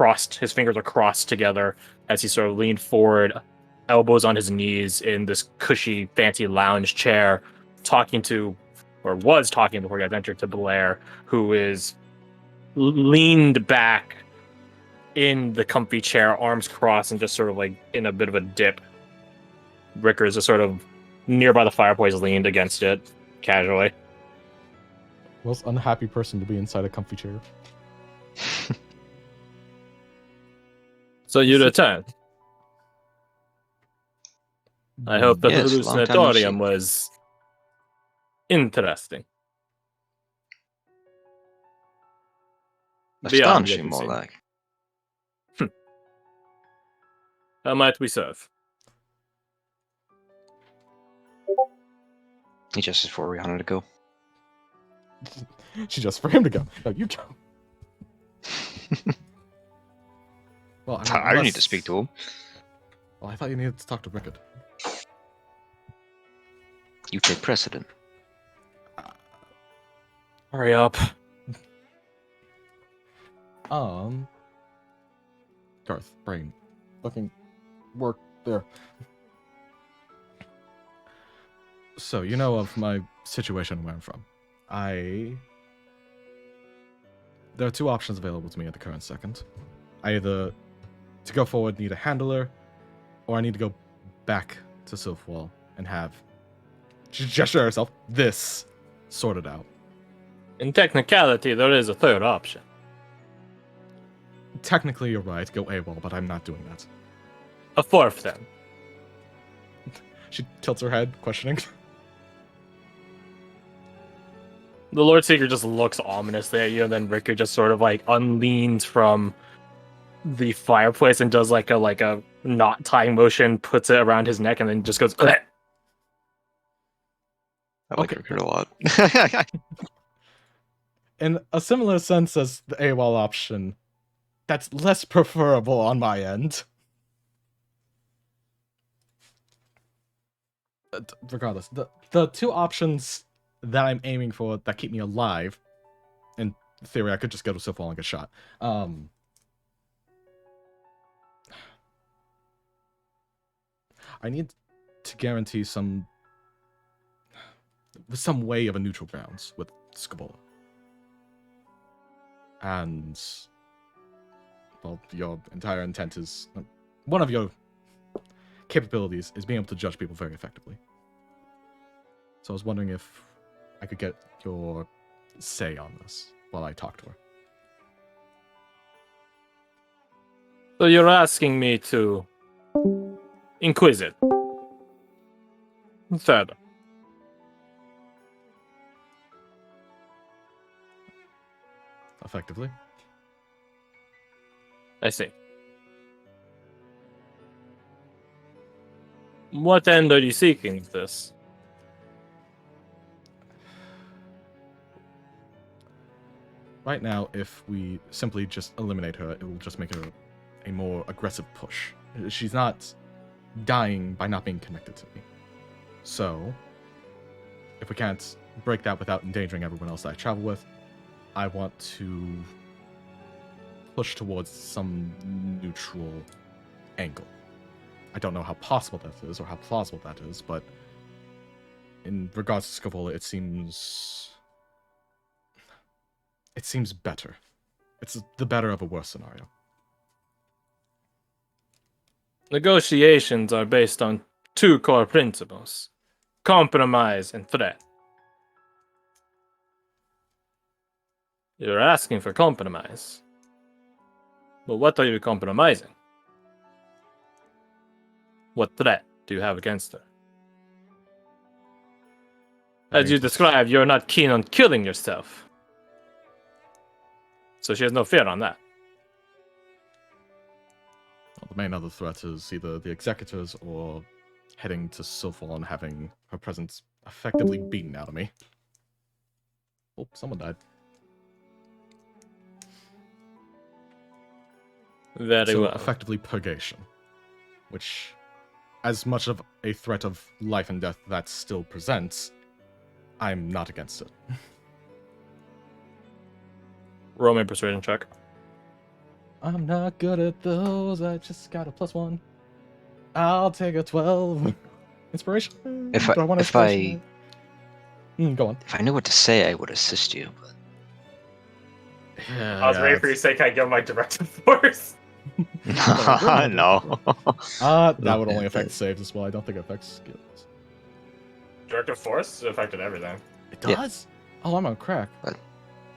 crossed. His fingers are crossed together as he sort of leaned forward, elbows on his knees in this cushy, fancy lounge chair, talking to, or was talking before he got entered to Blair, who is leaned back in the comfy chair, arms crossed, and just sort of like in a bit of a dip. Ricker's just sort of nearby the fireplace, leaned against it, casually. Most unhappy person to be inside a comfy chair. So you return. I hope the Yes, long time no hallucinatorium see. was interesting. Beyond what Astonishing, you've more seen. like. How might we serve? He just is for Rihanna to go. She just for him to go. No, you go. Well, I mean, I don't need to speak to him. Well, I thought you needed to talk to Rickard. You take precedent. Hurry up. Garth, brain, fucking work there. So, you know of my situation where I'm from. There are two options available to me at the current second. I either, to go forward, need a handler, or I need to go back to Silfwall and have, gesture herself, this sorted out. In technicality, there is a third option. Technically, you're right, go AWOL, but I'm not doing that. A fourth, then. She tilts her head, questioning. The Lord Seeker just looks ominously at you, and then Ricker just sort of like unleans from the fireplace and does like a knot tying motion, puts it around his neck, and then just goes. Bleh. I like Okay. Rickard a lot. In a similar sense as the AWOL option, that's less preferable on my end. Regardless, the two options that I'm aiming for that keep me alive, in theory, I could just go to Silfwall and get shot. I need to guarantee some way of a neutral grounds with Skabola. And, well, your entire intent is, one of your capabilities is being able to judge people very effectively. So I was wondering if I could get your say on this while I talk to her. So you're asking me to inquisite further. Effectively. I see. What end are you seeking with this? Right now, if we simply just eliminate her, it will just make her a more aggressive push. She's not dying by not being connected to me. So, if we can't break that without endangering everyone else that I travel with, I want to push towards some neutral angle. I don't know how possible that is or how plausible that is, but in regards to Scavola, it seems better. It's the better of a worse scenario. Negotiations are based on two core principles: compromise and threat. You're asking for compromise. But what are you compromising? What threat do you have against her? As you described, you're not keen on killing yourself. So she has no fear on that. Well, the main other threat is either the executors or heading to Silfwall and having her presence effectively beaten out of me. Oh, someone died. Very well. Effectively purgation. Which, as much of a threat of life and death that still presents, I'm not against it. Roll me a persuasion check. I'm not good at those. I just got a +1. I'll take a 12. Inspiration? If Do I want if I inspiration? Go on. if I knew what to say, I would assist you. But I was ready for you to say, "Can I give my directive force?" no. That would only affect saves as well. I don't think it affects skills. Directive force affected everything. It Yeah. does? Oh, I'm on crack.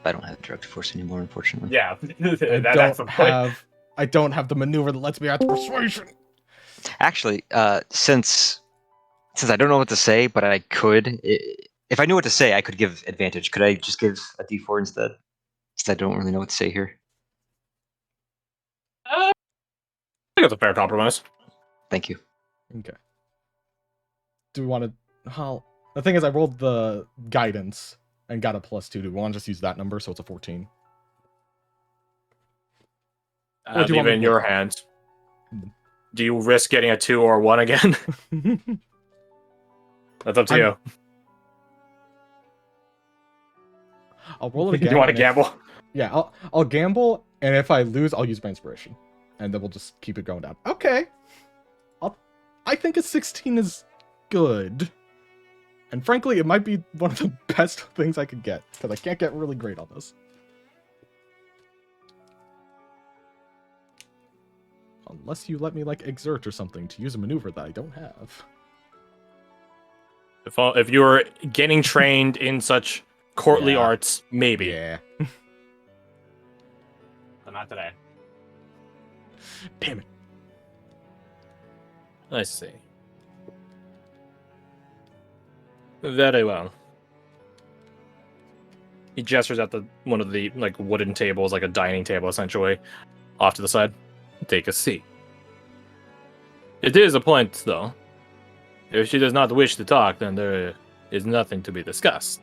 I don't have direct force anymore, unfortunately. Yeah, I don't have the maneuver that lets me out the persuasion. Actually, since I don't know what to say, but I could, if I knew what to say, I could give advantage. Could I just give a D4 instead? Since I don't really know what to say here. I think it's a fair compromise. Thank you. Okay. Do we want to? The thing is, I rolled the guidance and got a +2. Do we want to just use that number so it's a 14? Or do you Leave want it me in to your roll? hands. Do you risk getting a 2 or 1 again? That's up to you. I'll roll it again. Do you want to and if- gamble? Yeah, I'll gamble, and if I lose, I'll use my inspiration, and then we'll just keep it going down. Okay. I think a 16 is good, and frankly, it might be one of the best things I could get because I can't get really great on this. Unless you let me like exert or something to use a maneuver that I don't have. If you were getting trained in such courtly Yeah. arts, maybe. Yeah. But not today. Damn it. I see. Very well. He gestures at one of the like wooden tables, like a dining table, essentially, off to the side. Take a seat. It is a point, though. If she does not wish to talk, then there is nothing to be discussed.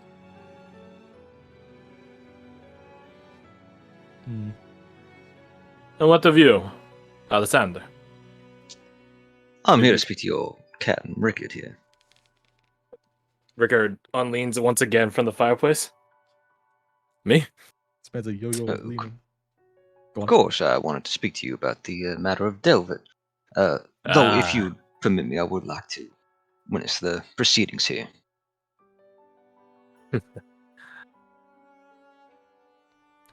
And what of you, Alessander? I'm here to speak to your cat and Rickard here. Rickard unleans once again from the fireplace. Me? This man's a yo-yo Oh, leaning. Of course, I wanted to speak to you about the matter of Delvet. Though, if you permit me, I would like to witness the proceedings here. The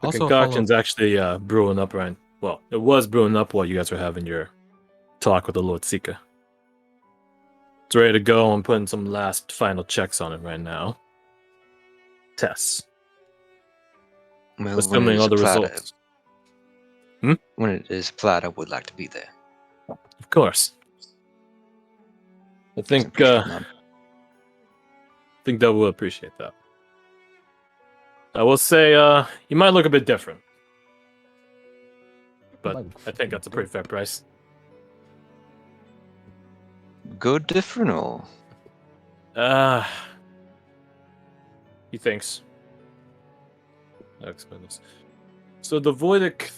Also, concoction's actually brewing up right. Well, it was brewing up while you guys were having your talk with the Lord Seeker. It's ready to go. I'm putting some last final checks on it right now. Tests. Well, Assuming all the results. When it is applied, I would like to be there. Of course. I think Appreciate it, Mom. think that will appreciate that. I will say you might look a bit different. But I think that's a pretty fair price. Good, different, or He thinks. I'll explain this. So the voidic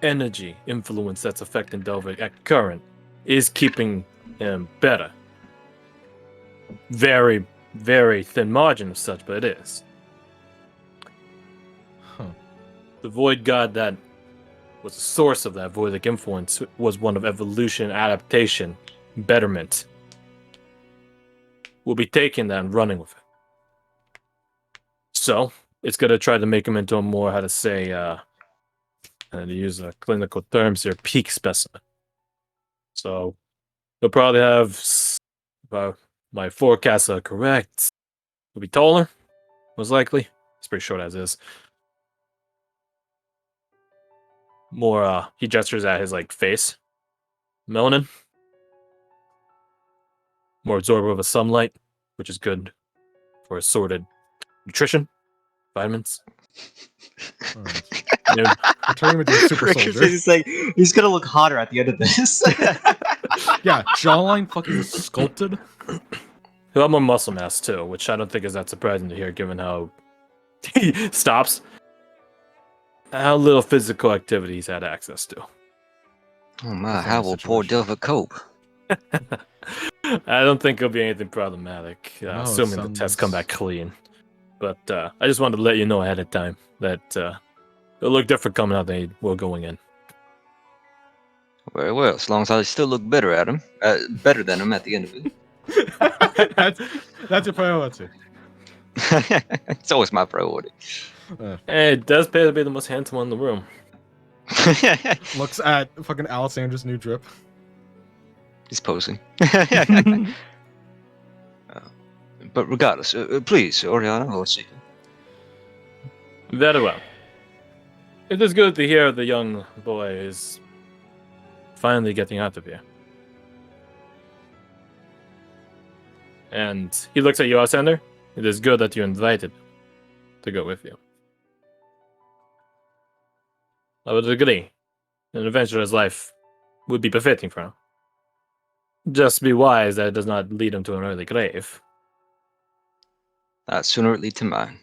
energy influence that's affecting Delvic at current is keeping him better. Very, very thin margin of such, but it is. Huh. The void god that was the source of that voidic influence was one of evolution, adaptation, betterment. We'll be taking that and running with it. So, it's going to try to make him into a more, how to say, and to use clinical terms here, peak specimen. So, he'll probably have, about my forecasts are correct, he'll be taller, most likely. It's pretty short as is. More, he gestures at his, like, face. Melanin. More absorber of the sunlight, which is good for assorted nutrition, vitamins. Alright. Yeah. I'll turn him into a super soldier. He's like, he's gonna look hotter at the end of this. Yeah, jawline fucking sculpted. He'll have more muscle mass too, which I don't think is that surprising to hear given how he stops. How little physical activity he's had access to. Oh my, That's how not a will poor situation. Delver cope? I don't think it'll be anything problematic, No, it assuming the tests come sounds- back clean. But I just wanted to let you know ahead of time that it'll look different coming out than it will going in. Very well, as long as I still look better at him, better than him at the end of it. that's your priority. It's always my priority. It does pay to be the most handsome one in the room. Looks at fucking Alessandra's new drip. He's posing. But regardless, please, Oriana, Lord Seeker. Very well. It is good to hear the young boy is finally getting out of here. And he looks at you, Alexander. It is good that you invited him to go with you. I would agree. An adventurer's life would be befitting for him. Just be wise that it does not lead him to an early grave. Sooner it lead to mine.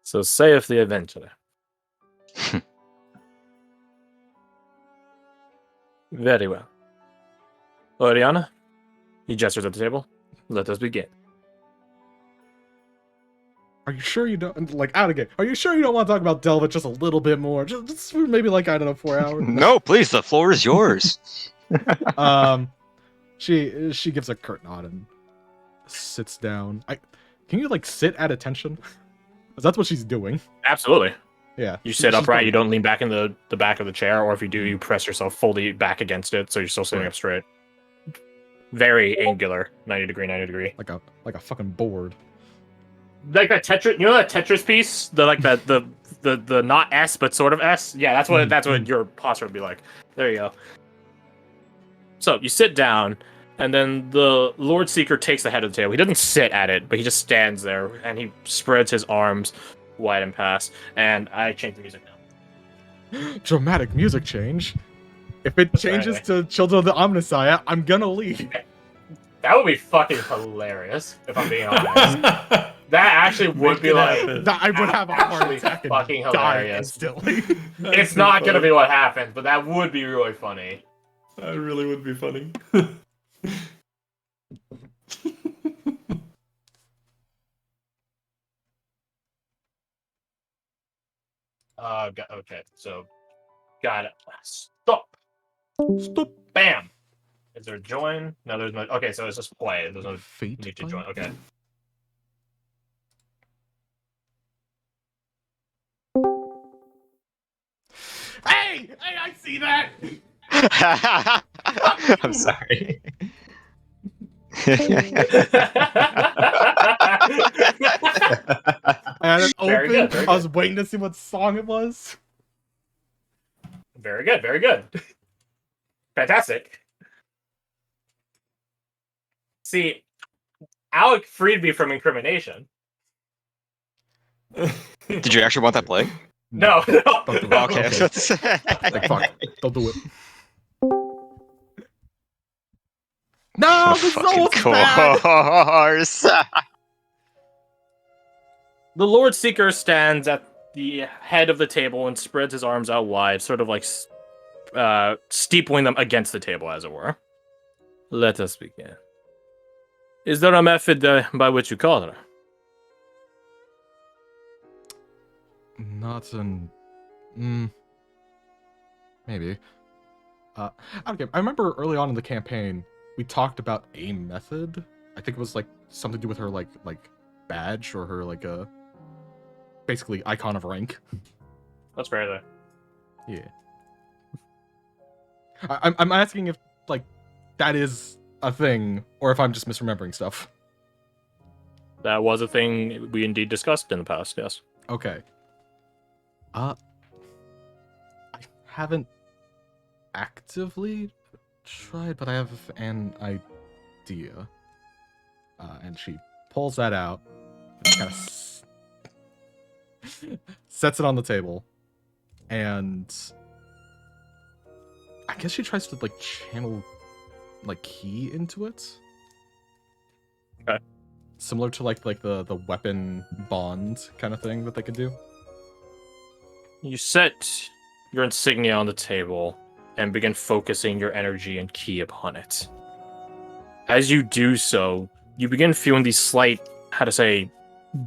So saith the adventurer. Very well. Oriana, he gestures at the table. Let us begin. Are you sure you don't out of game? Are you sure you don't want to talk about Delva just a little bit more? Just for maybe I don't know 4 hours. No, please, the floor is yours. She gives a curt nod and sits down. Can you sit at attention? 'Cause that's what she's doing. Absolutely. Yeah. You sit upright, you don't lean back in the back of the chair, or if you do, you press yourself fully back against it, so you're still sitting up straight. Very angular, 90 degree. Like a fucking board. Like that Tetris, that Tetris piece, the not S but sort of S. Yeah, that's what your posture would be like. There you go. So you sit down, and then the Lord Seeker takes the head of the table. He doesn't sit at it, but he just stands there, and he spreads his arms wide and past. And I change the music now. Dramatic music change. If it changes to Children of the Omnissiah, I'm gonna leave. That would be fucking hilarious, if I'm being honest. That actually would be I would have a heart attack and fucking die hilarious. instantly. It's not gonna be what happens, but that would be really funny. That really would be funny. Okay, so got it. Stop. Bam. Is there a join? No, there's no. Okay, so it's just play. There's no Fate need to play? join. Okay. Hey, I see that. I'm sorry. I had it Very open. good, very I was waiting to see what song it was. Very good. Very good. Fantastic. See, Alec freed me from incrimination. Did you actually want that play? No. Don't do it. Okay. I was about to say. Like, fuck. Don't do it. No, this is Fucking almost bad. course. The Lord Seeker stands at the head of the table and spreads his arms out wide, sort of like steepling them against the table, as it were. Let us begin. Is there a method by which you call her? Not an... maybe. Okay, I remember early on in the campaign, we talked about a method. I think it was something to do with her like badge or her basically icon of rank. That's fair there. Yeah. I'm asking if that is a thing or if I'm just misremembering stuff. That was a thing we indeed discussed in the past, yes. Okay. I haven't actively tried, but I have an idea. And she pulls that out, and kind of sets it on the table, and I guess she tries to channel ki into it. Okay. Similar to the weapon bond kind of thing that they could do. You set your insignia on the table and begin focusing your energy and ki upon it. As you do so, you begin feeling these slight,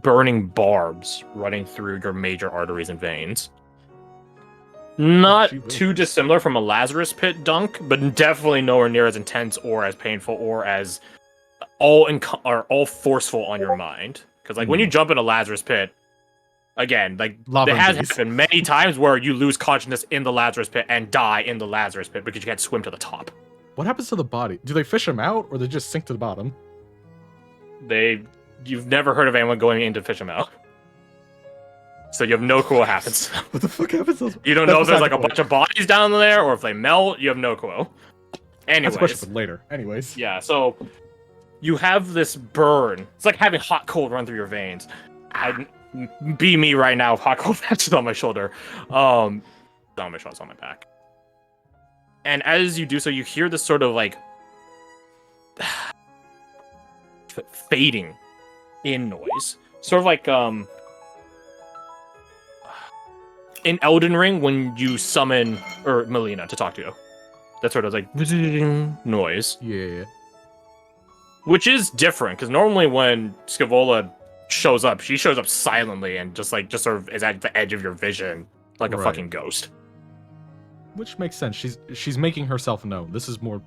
burning barbs running through your major arteries and veins. Not She really too is. dissimilar from a Lazarus Pit dunk, but definitely nowhere near as intense or as painful or as all forceful on your mind. Because like when you jump in a Lazarus Pit, again, like Lava it and has bees. happened many times where you lose consciousness in the Lazarus Pit and die in the Lazarus Pit because you can't swim to the top. What happens to the body? Do they fish them out, or they just sink to the bottom? You've never heard of anyone going in to fish them out. So you have no clue what happens. What the fuck happens? You don't know if there's like a bunch of bodies down there or if they melt. You have no clue. That's a question Anyways, for later. Anyways. yeah, so you have this burn. It's like having hot cold run through your veins. Be me right now with hot cold patches on my shoulder. On my shoulder, it's on my back. And as you do so, you hear this sort of like fading in noise. Sort of like in Elden Ring when you summon Melina to talk to you. That sort of like noise. Yeah. Which is different, because normally when Scavola shows up, she shows up silently and just sort of is at the edge of your vision, like a Right. fucking ghost. Which makes sense. She's making herself known. This is more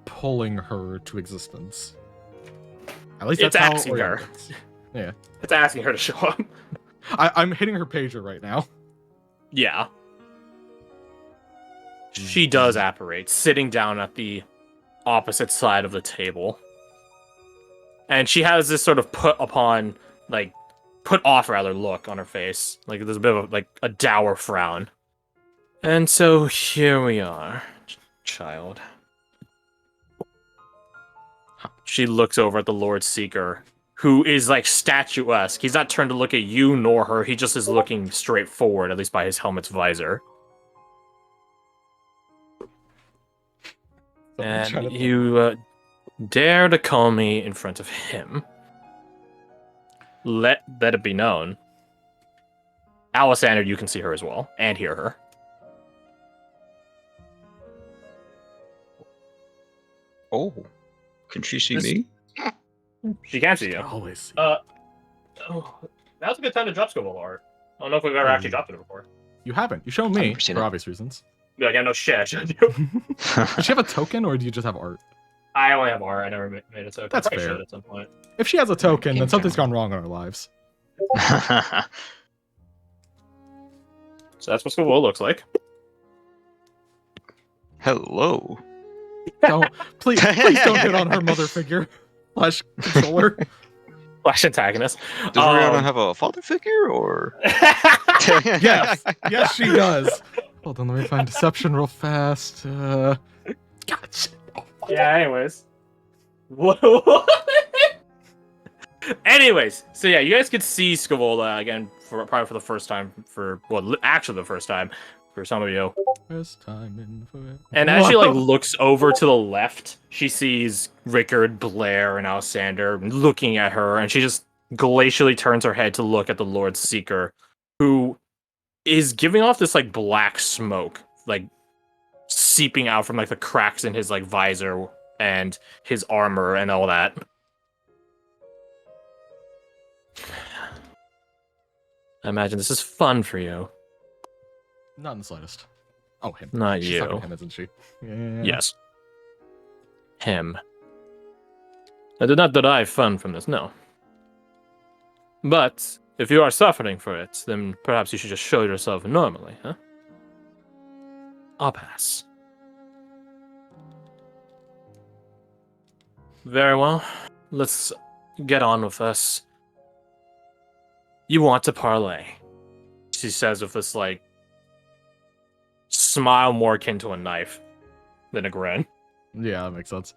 pulling her to existence. At least It's that's how asking Orion her. works. Yeah. It's asking her to show up. I'm hitting her pager right now. Yeah. She does apparate, sitting down at the opposite side of the table. And she has this sort of put off look on her face. Like there's a bit of like a dour frown. And so here we are, child. She looks over at the Lord Seeker, who is like statuesque. He's not turned to look at you nor her. He just is looking straight forward, at least by his helmet's visor. And you dare to call me in front of him. Let it be known. Alessander, you can see her as well, and hear her. Oh, can she see This- me? She can see you. Always. Now's a good time to drop Scoble art. I don't know if we've ever actually dropped it before. You haven't. You shown me I've seen for it. obvious reasons. Be like, yeah, no shit, I should do. Does she have a token, or do you just have art? I only have art. I never made it so. That's I probably fair. should at some point. If she has a token, then Game something's Jam. gone wrong in our lives. So that's what Scoble looks like. Hello. Don't please don't hit on her mother figure slash controller. Flash antagonist. Does Rihanna have a father figure, or? Yes, yes, she does. Hold on, let me find deception real fast. God, shit. Yeah, anyways. What? Anyways, so yeah, you guys could see Scavola again probably for the first time actually the first time for some of you. First time in forever. And as she Whoa. looks over to the left, she sees Rickard, Blair, and Alessander looking at her, and she just glacially turns her head to look at the Lord Seeker, who is giving off this black smoke, seeping out from the cracks in his visor and his armor and all that. I imagine this is fun for you. Not in the slightest. Oh, him. Not She's you. talking to him, isn't she? Yeah. Yes. Him. I did not derive fun from this, no. But if you are suffering for it, then perhaps you should just show yourself normally, huh? I'll pass. Very well. Let's get on with this. You want to parlay, she says with this, smile more akin to a knife than a grin. Yeah, that makes sense.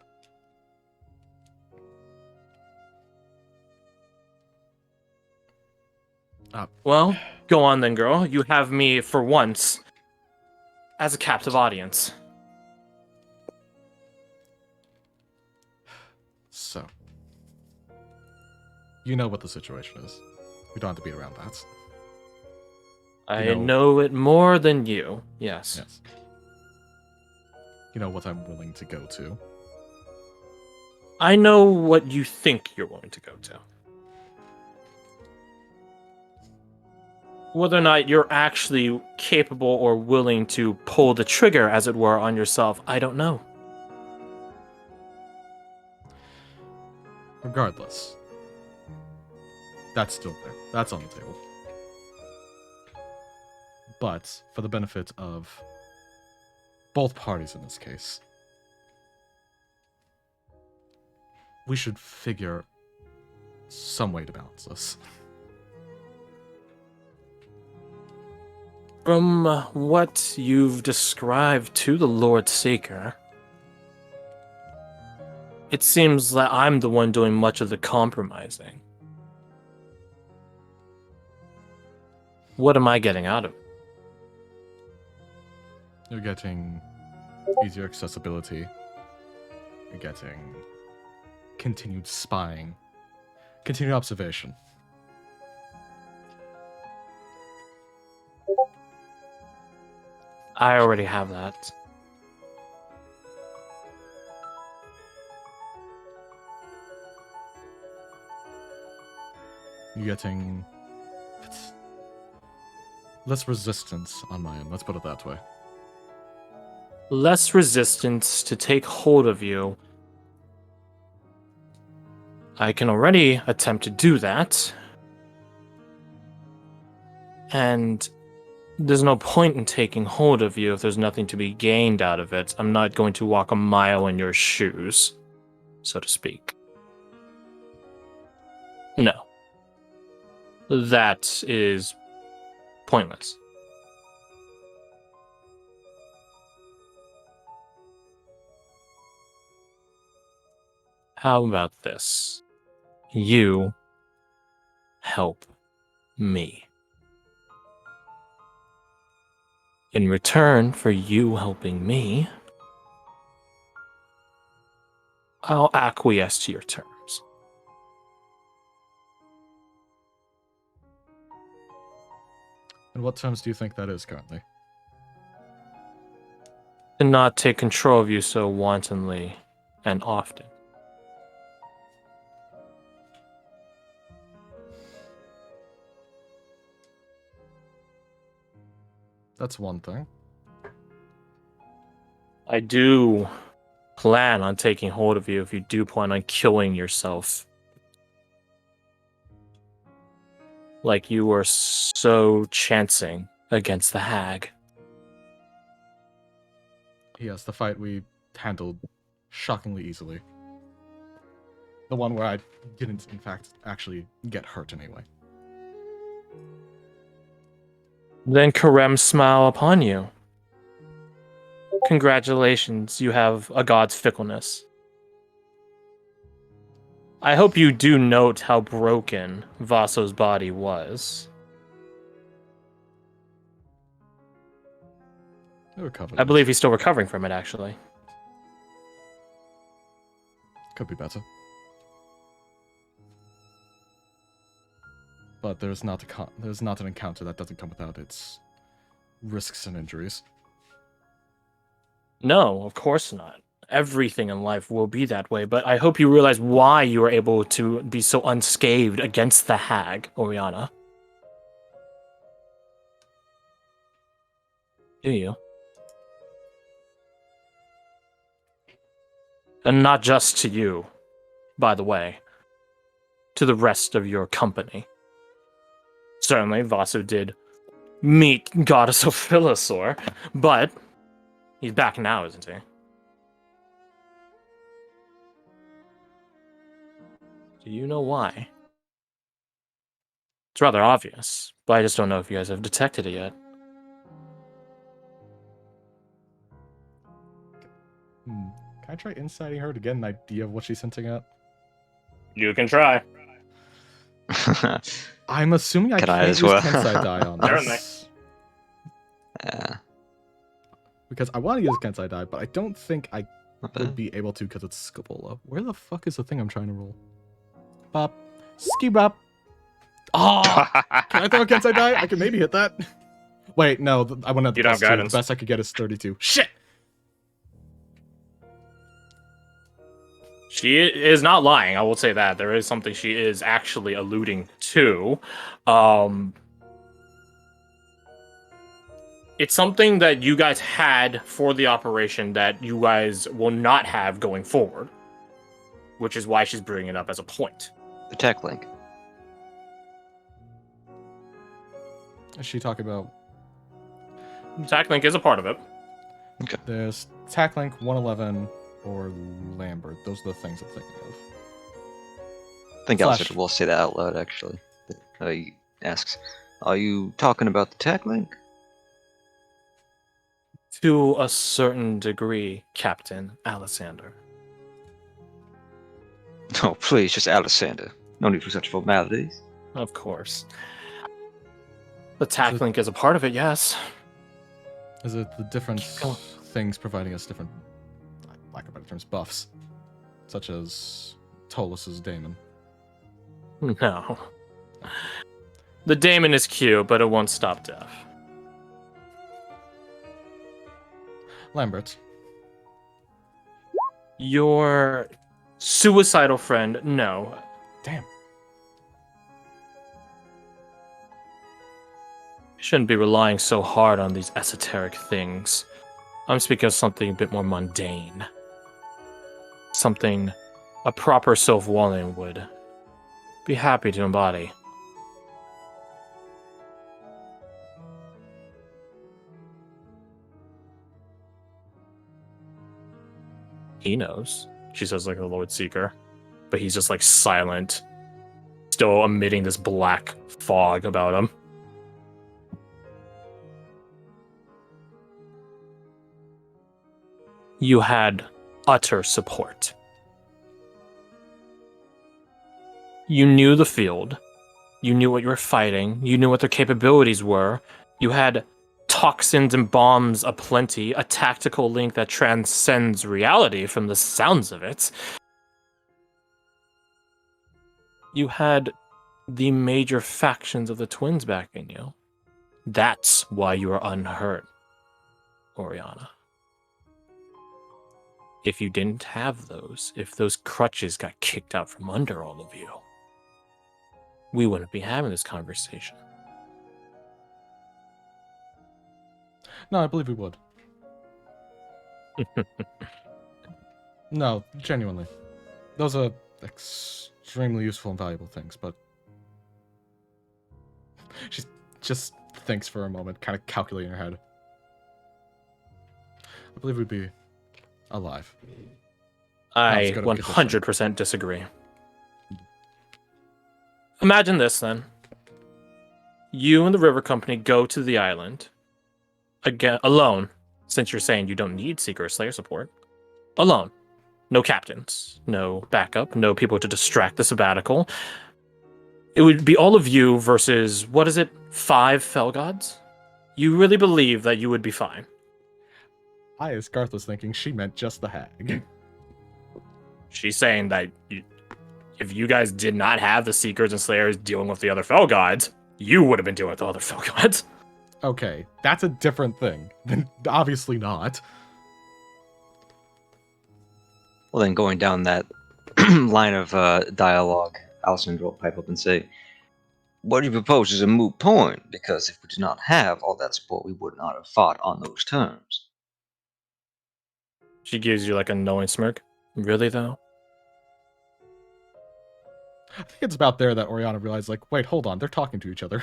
Well, go on then, girl. You have me, for once, as a captive audience. So, you know what the situation is. We don't have to beat around that. I know it more than you. Yes. Yes. You know what I'm willing to go to. I know what you think you're willing to go to. Whether or not you're actually capable or willing to pull the trigger, as it were, on yourself, I don't know. Regardless, that's still there. That's on the table. But for the benefit of both parties in this case, we should figure some way to balance this. From what you've described to the Lord Seeker, it seems that I'm the one doing much of the compromising. What am I getting out of it? You're getting easier accessibility. You're getting continued spying, continued observation. I already have that. You're getting less resistance on my end, let's put it that way. Less resistance to take hold of you. I can already attempt to do that. And there's no point in taking hold of you if there's nothing to be gained out of it. I'm not going to walk a mile in your shoes, so to speak. No. That is pointless. How about this? You help me. In return for you helping me, I'll acquiesce to your terms. And what terms do you think that is currently? To not take control of you so wantonly and often. That's one thing. I do plan on taking hold of you if you do plan on killing yourself. Like you were so chancing against the hag. Yes, the fight we handled shockingly easily. The one where I didn't, in fact, actually get hurt anyway. Then Karem smile upon you. Congratulations, you have a god's fickleness. I hope you do note how broken Vaso's body was. It recovered. I believe he's still recovering from it, actually. Could be better. But there's not an encounter that doesn't come without its risks and injuries. No, of course not. Everything in life will be that way, but I hope you realize why you were able to be so unscathed against the hag, Oriana. Do you? And not just to you, by the way. To the rest of your company. Certainly, Vaso did meet Goddess Ophilosaur, but he's back now, isn't he? Do you know why? It's rather obvious, but I just don't know if you guys have detected it yet. Can I try inciting her to get an idea of what she's hinting at? You can try. I'm assuming I Can I can't as use well? Kensai Die on Certainly. this. Yeah. Because I want to use Kensai Die, but I don't think I Not would bad. be able to because it's Scapola. Where the fuck is the thing I'm trying to roll? Bop. Ski bop. Oh! Can I throw a Kensai Die? I can maybe hit that. Wait, no, I want to. You don't have guidance. The best I could get is 32. Shit! She is not lying, I will say that. There is something she is actually alluding to. It's something that you guys had for the operation that you guys will not have going forward, which is why she's bringing it up as a point. The tech link. Is she talking about? TAC-Link is a part of it. There's TAC-Link, 111, or Lambert. Those are the things I'm thinking of. I think Flash. Alistair will say that out loud, actually. He asks, are you talking about the tech link? To a certain degree, Captain Alexander. Oh, please, just Alexander. No need for such formalities. Of course. The TAC-Link is a part of it, yes. Is it the different Keep going. things providing us different, lack of better terms, buffs, such as Tolus's daemon? No. The daemon is cute, but it won't stop death. Lambert. Your suicidal friend, no. Damn. You shouldn't be relying so hard on these esoteric things. I'm speaking of something a bit more mundane. Something a proper Sylf-Wallen would be happy to embody. He knows, she says, like a Lord Seeker, but he's just like silent, still emitting this black fog about him. You had utter support. You knew the field. You knew what you were fighting. You knew what their capabilities were. You had toxins and bombs aplenty, a tactical link that transcends reality from the sounds of it. You had the major factions of the twins backing you. That's why you are unhurt, Oriana. If you didn't have those, if those crutches got kicked out from under all of you, we wouldn't be having this conversation. No, I believe we would. No, genuinely. Those are extremely useful and valuable things, but... She just thinks for a moment, kind of calculating her head. I believe we'd be alive. I Let's go to 100% disagree. Imagine this, then. You and the River Company go to the island. Again, alone, since you're saying you don't need Seeker or Slayer support. Alone. No captains, no backup, no people to distract the sabbatical. It would be all of you versus, what is it, 5 Fell Gods? You really believe that you would be fine? As Garth was thinking, she meant just the hag. She's saying that if you guys did not have the Seekers and Slayers dealing with the other Fell Gods, you would have been dealing with the other Fell Gods. Okay, that's a different thing. Then obviously not. Well, then going down that line of dialogue, Alessandro will pipe up and say, what you propose is a moot point, because if we did not have all that support, we would not have fought on those terms. She gives you like a knowing smirk. Really, though? I think it's about there that Oriana realized, like, wait, hold on, they're talking to each other.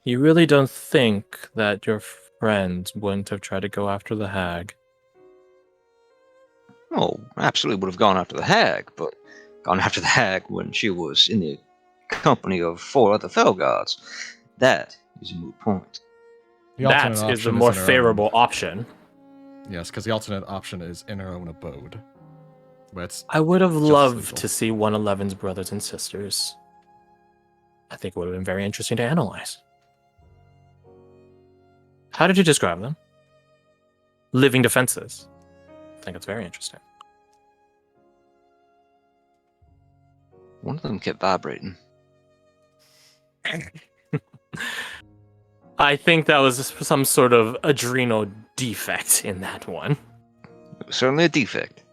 You really don't think that your friends wouldn't have tried to go after the hag? Oh, absolutely would have gone after the hag, but gone after the hag when she was in the company of 4 other Fell Gods. That is a moot point. The alternate That is the option more in her favorable option. Yes, because the alternate option is in her own abode. Where it's I would have just loved lethal. to see 111's brothers and sisters. I think it would have been very interesting to analyze. How did you describe them? Living defenses. I think it's very interesting. One of them kept vibrating. I think that was some sort of adrenal defect in that one. It was certainly a defect.